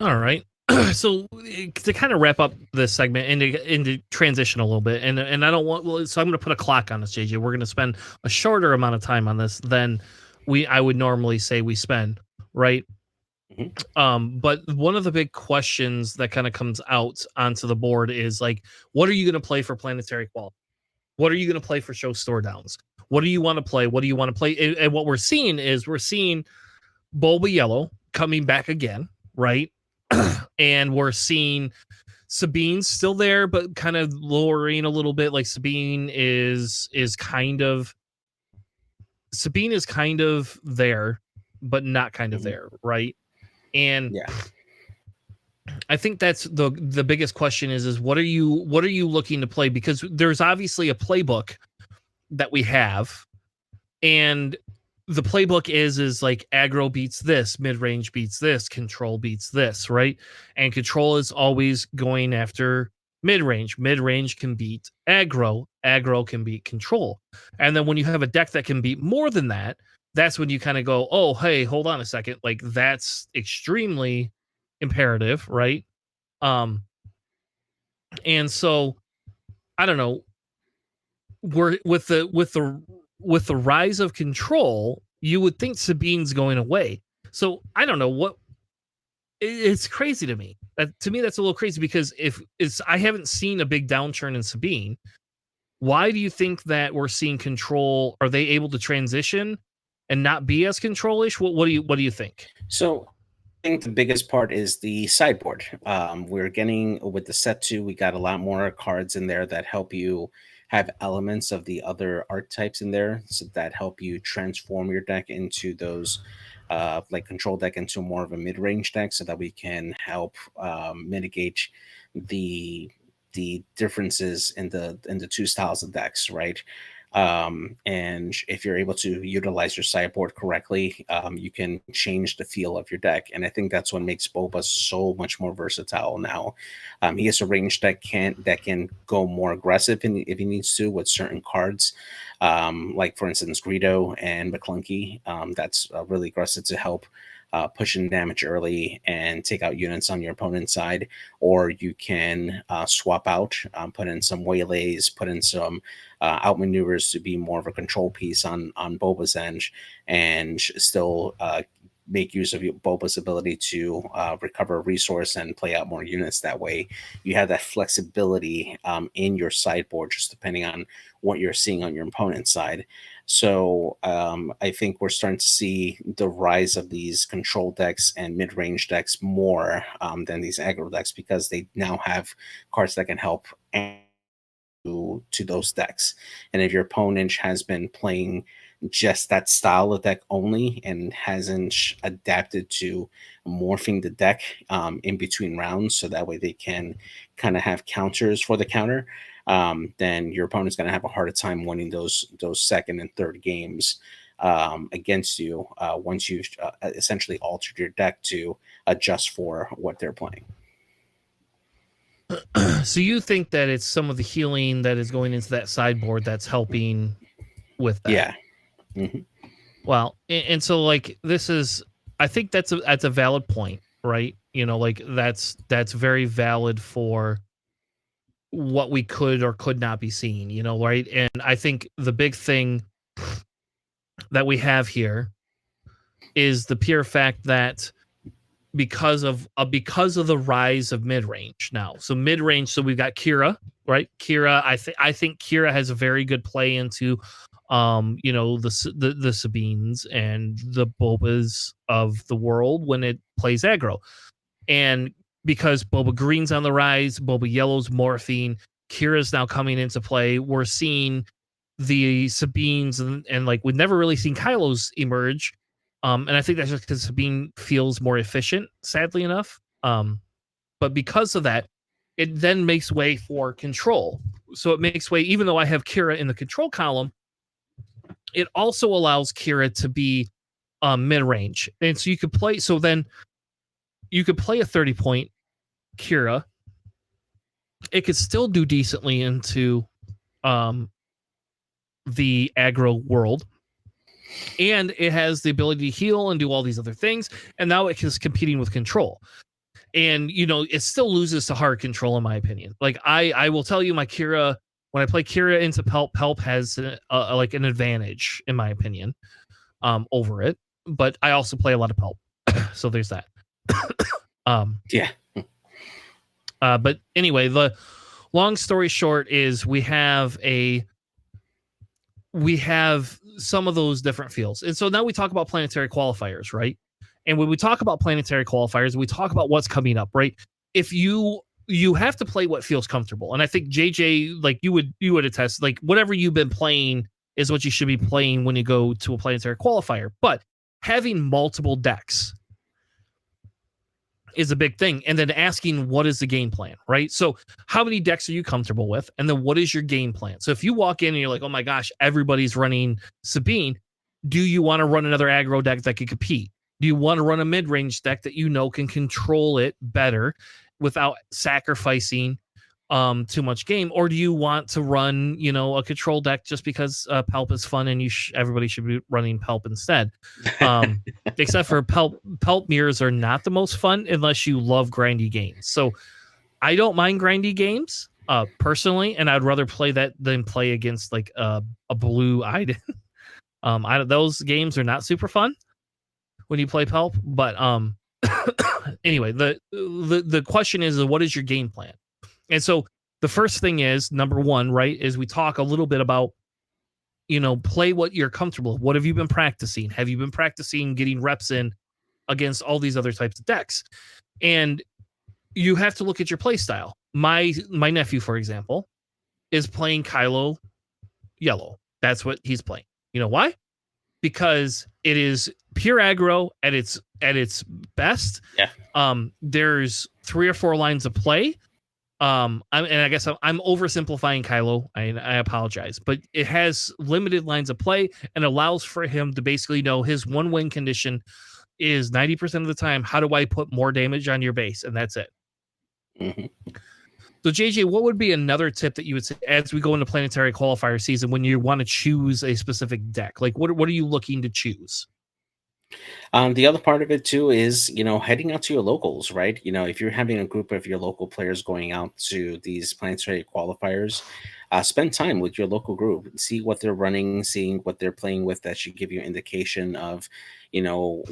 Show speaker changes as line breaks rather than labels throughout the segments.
All right. So to kind of wrap up this segment and to transition a little bit, and I don't want so I'm going to put a clock on this, JJ. We're going to spend a shorter amount of time on this than I would normally say we spend, right?
Mhm.
But one of the big questions that kind of comes out onto the board is like, what are you going to play for planetary quality? What are you going to play for show store downs? What do you want to play? What do you want to play? And what we're seeing is we're seeing Bulba Yellow coming back again, right? And we're seeing Sabine's still there, but kind of lowering a little bit. Like Sabine is kind of there, but not kind of
Mhm.
there, right? And
Yeah.
I think that's the biggest question is what are you looking to play? Because there's obviously a playbook that we have, and the playbook is like aggro beats this, mid range beats this, control beats this, right? And control is always going after mid range. Mid range can beat aggro, aggro can beat control. And then when you have a deck that can beat more than that, that's when you kind of go, oh, hey, hold on a second. Like that's extremely imperative, right? Um, and so I don't know, we're with the rise of control, you would think Sabine's going away. So I don't know what it's crazy to me. To me, that's a little crazy because if it's I haven't seen a big downturn in Sabine. Why do you think that we're seeing control? Are they able to transition and not be as controlish? What do you think?
So I think the biggest part is the sideboard. We're getting with the set two, we got a lot more cards in there that help you have elements of the other archetypes in there, so that help you transform your deck into those like control deck into more of a mid-range deck, so that we can help mitigate the differences in the two styles of decks, right? And if you're able to utilize your sideboard correctly, you can change the feel of your deck. And I think that's what makes Boba so much more versatile now. He has a range that can go more aggressive if he needs to with certain cards, like for instance Greedo and McClunky. That's really aggressive to help push in damage early and take out units on your opponent's side. Or you can swap out, put in some waylays, put in some outmaneuvers to be more of a control piece on Boba's end, and still make use of Boba's ability to recover a resource and play out more units that way. You have that flexibility in your sideboard, just depending on what you're seeing on your opponent's side. So I think we're starting to see the rise of these control decks and mid-range decks more than these aggro decks, because they now have cards that can help to those decks. And if your opponent has been playing just that style of deck only and hasn't adapted to morphing the deck in between rounds, so that way they can kind of have counters for the counter, then your opponent's going to have a harder time winning those second and third games against you once you've essentially altered your deck to adjust for what they're playing.
So you think that it's some of the healing that is going into that sideboard that's helping with that?
Yeah. Hmm.
Well, and so like this is, I think that's a valid point, right? You know, like that's very valid for what we could or could not be seeing, you know, right? And I think the big thing that we have here is the pure fact that because of the rise of mid range now. So mid range, so we've got Kira, right? Kira, I think Kira has a very good play into you know, the Sabines and the Bobas of the world when it plays aggro. And because Boba Green's on the rise, Boba Yellow's morphine, Kira's now coming into play. We're seeing the Sabines and like we've never really seen Kylo's emerge. And I think that's just because Sabine feels more efficient, sadly enough. But because of that, it then makes way for control. So it makes way, even though I have Kira in the control column, it also allows Kira to be mid range. And so you could play, so then you could play a 30-point Kira. It could still do decently into um, the aggro world. And it has the ability to heal and do all these other things. And now it is competing with control. And it still loses to hard control in my opinion. Like I will tell you, my Kira, when I play Kira into Pelp has like an advantage in my opinion over it. But I also play a lot of Pelp, so there's that.
Yeah.
But anyway, the long story short is we have some of those different fields. And so now we talk about planetary qualifiers, right? And when we talk about planetary qualifiers, we talk about what's coming up, right? If you have to play what feels comfortable. And I think JJ, like you would attest, like whatever you've been playing is what you should be playing when you go to a planetary qualifier. But having multiple decks is a big thing. And then asking, what is the game plan, right? So how many decks are you comfortable with? And then what is your game plan? So if you walk in and you're like, oh my gosh, everybody's running Sabine, do you want to run another aggro deck that can compete? Do you want to run a mid-range deck that can control it better without sacrificing too much game? Or do you want to run, a control deck just because Pelp is fun and everybody should be running Pelp instead? Except for Pelp mirrors are not the most fun unless you love grindy games. So I don't mind grindy games personally, and I'd rather play that than play against like a blue Iden. Those games are not super fun when you play Pelp, but anyway, the question is what is your game plan? And so the first thing is, number one, right, is we talk a little bit about, play what you're comfortable with. What have you been practicing? Have you been practicing getting reps in against all these other types of decks? And you have to look at your play style. My nephew, for example, is playing Kylo yellow. That's what he's playing. You know why? Because it is pure aggro at its best.
Yeah.
There's 3 or 4 lines of play. I guess I'm oversimplifying Kylo. I apologize, but it has limited lines of play and allows for him to basically know his one win condition is 90% of the time. How do I put more damage on your base? And that's it.
Mm-hmm.
So JJ, what would be another tip that you would say as we go into planetary qualifier season when you want to choose a specific deck? Like what are you looking to choose?
The other part of it too is, heading out to your locals, right? If you're having a group of your local players going out to these planetary qualifiers, spend time with your local group, see what they're running, seeing what they're playing with. That should give you an indication of,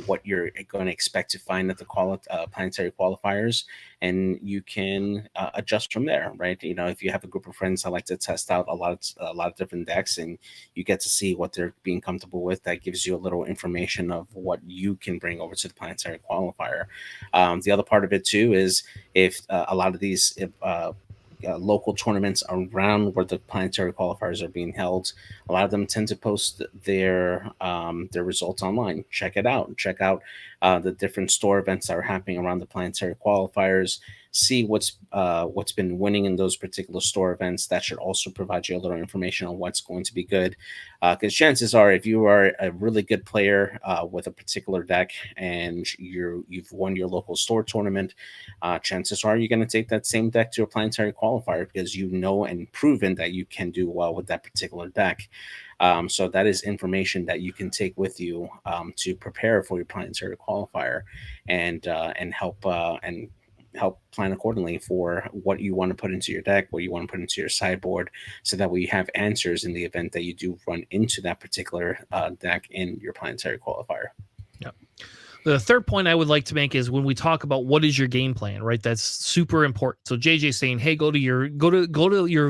what you're going to expect to find at the planetary qualifiers, and you can adjust from there, right? If you have a group of friends that like to test out a lot of different decks, and you get to see what they're being comfortable with, that gives you a little information of what you can bring over to the planetary qualifier. The other part of it too is if a lot of these local tournaments around where the planetary qualifiers are being held, a lot of them tend to post their results online. Check it out. Check out the different store events that are happening around the planetary qualifiers. See what's been winning in those particular store events. That should also provide you a little information on what's going to be good. Because chances are, if you are a really good player with a particular deck and you've won your local store tournament, chances are you're going to take that same deck to a planetary qualifier because and proven that you can do well with that particular deck. So that is information that you can take with you to prepare for your planetary qualifier and help plan accordingly for what you want to put into your deck, what you want to put into your sideboard, so that way you have answers in the event that you do run into that particular deck in your planetary qualifier.
Yeah. The third point I would like to make is when we talk about what is your game plan, right? That's super important. So JJ's saying, hey, go to your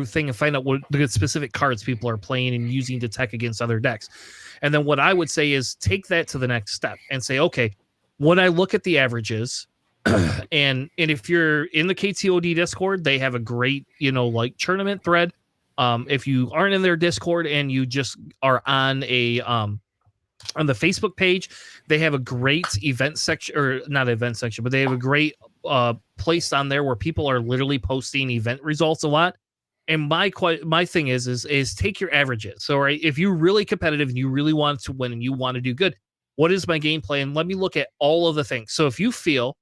thing and find out what the specific cards people are playing and using to tech against other decks. And then what I would say is take that to the next step and say, okay, when I look at the averages, and if you're in the KTOD Discord, they have a great, like tournament thread. If you aren't in their Discord and you just are on on the Facebook page, they have a great event section, or not event section, but they have a great place on there where people are literally posting event results a lot. And my thing is take your averages. So, right, if you're really competitive and you really want to win and you want to do good, what is my game plan? Let me look at all of the things. So if you feel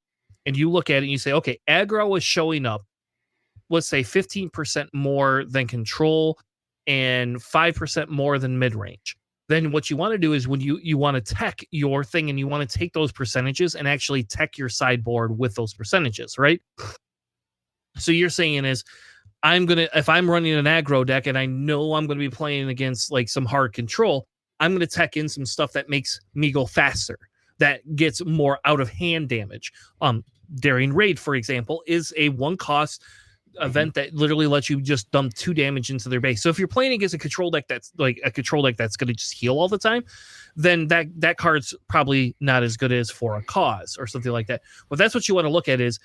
and you look at it and you say, okay, aggro is showing up, let's say 15% more than control and 5% more than mid-range. then what you want to do is when you want to tech your thing and you want to take those percentages and actually tech your sideboard with those percentages, right? So you're saying is if I'm running an aggro deck and I know I'm going to be playing against like some hard control, I'm going to tech in some stuff that makes me go faster, that gets more out of hand damage. Daring Raid, for example, is a 1 cost event that literally lets you just dump 2 damage into their base. So if you're playing against a control deck that's going to just heal all the time, then that card's probably not as good as for a cause or something like that. But that's what you want to look at is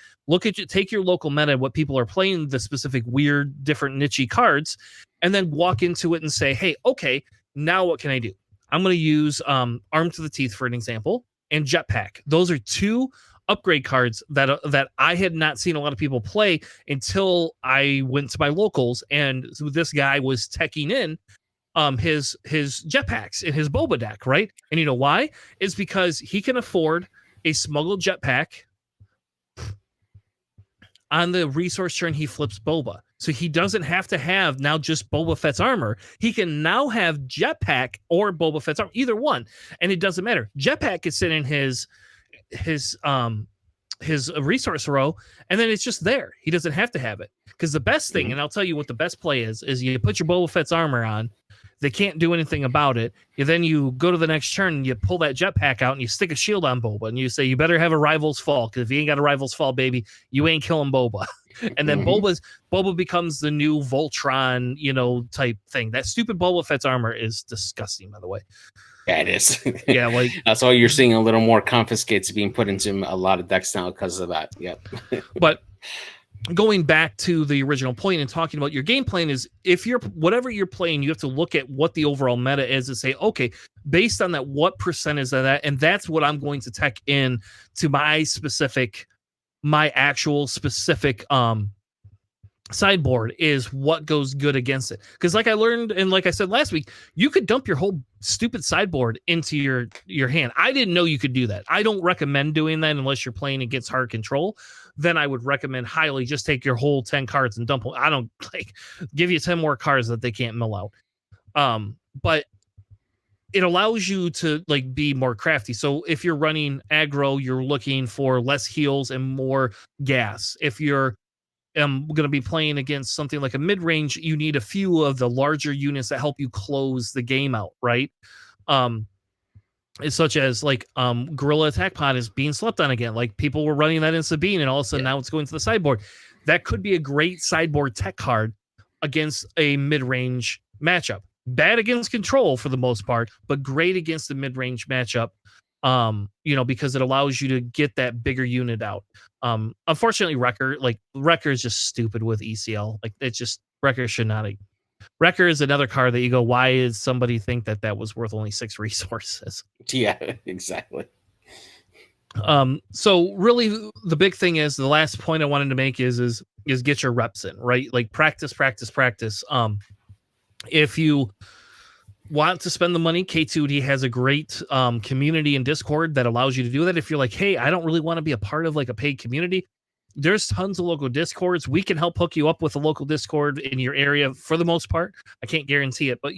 take your local meta, what people are playing, the specific weird, different niche cards, and then walk into it and say, hey, okay, now what can I do? I'm going to use Arm to the Teeth for an example, and Jetpack. Those are 2 upgrade cards that I had not seen a lot of people play until I went to my locals, and this guy was teching in his jetpacks in his boba deck, right? And you know why? It's because he can afford a smuggled jetpack on the resource turn he flips boba. So he doesn't have to have now just Boba Fett's armor. He can now have jetpack or Boba Fett's armor, either one, and it doesn't matter. Jetpack is sitting in his resource row, and then it's just there. He doesn't have to have it, because the best thing, and I'll tell you what the best play is you put your Boba Fett's armor on. They can't do anything about it. Then you go to the next turn and you pull that jetpack out and you stick a shield on Boba and you say, you better have a Rival's Fall, because if you ain't got a Rival's Fall, baby, you ain't killing Boba. And then Boba becomes the new Voltron, type thing. That stupid Boba Fett's armor is disgusting, by the way.
Yeah, it is.
Yeah, like
that's why you're seeing a little more confiscates being put into a lot of decks now because of that. Yep.
But going back to the original point and talking about your game plan is, if whatever you're playing, you have to look at what the overall meta is and say, okay, based on that, what percent is that? And that's what I'm going to tech in to my actual specific sideboard, is what goes good against it. Because like I learned, and like I said last week, you could dump your whole stupid sideboard into your hand. I didn't know you could do that. I don't recommend doing that unless you're playing against hard control. Then I would recommend highly just take your whole 10 cards and dump them. I don't give you 10 more cards that they can't mill out. But it allows you to be more crafty. So if you're running aggro, you're looking for less heals and more gas. If you're going to be playing against something like a mid-range, you need a few of the larger units that help you close the game out, right? Such as Gorilla Attack Pod is being slept on again. Like, people were running that in Sabine, and all of a sudden now it's going to the sideboard. That could be a great sideboard tech card against a mid-range matchup. Bad against control for the most part, but great against the mid-range matchup. Because it allows you to get that bigger unit out. Unfortunately, Wrecker is just stupid with ECL. It's just, Wrecker should not. Wrecker is another card that you go, why is somebody think that was worth only 6 resources?
Yeah, exactly.
So really the big thing is, the last point I wanted to make is get your reps in, right? Like, practice. If you want to spend the money, K2D has a great community and Discord that allows you to do that. If you're like, hey, I don't really want to be a part of a paid community, there's tons of local Discords. We can help hook you up with a local Discord in your area for the most part. I can't guarantee it, but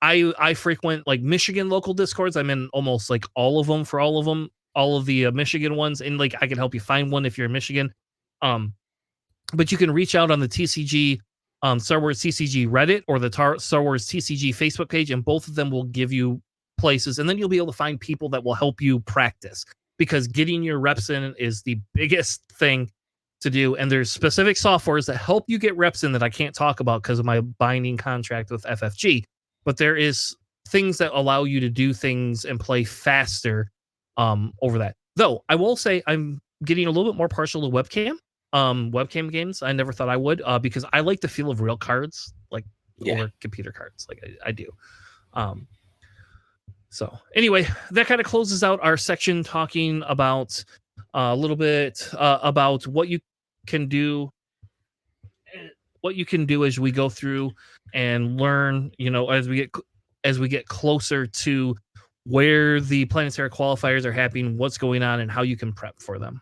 I frequent Michigan local Discords. I'm in almost all of them, all of the Michigan ones, and I can help you find one if you're in Michigan. But you can reach out on the TCG Star Wars TCG Reddit or the Star Wars TCG Facebook page, and both of them will give you places, and then you'll be able to find people that will help you practice, because getting your reps in is the biggest thing to do. And there's specific softwares that help you get reps in that I can't talk about because of my binding contract with FFG, but there is things that allow you to do things and play faster over that. Though I will say I'm getting a little bit more partial to webcam games. I never thought I would, because I like the feel of real cards, over computer cards. I do. So anyway, that kind of closes out our section talking about a little bit about what you can do as we go through and learn, as we get closer to where the planetary qualifiers are happening, what's going on, and how you can prep for them.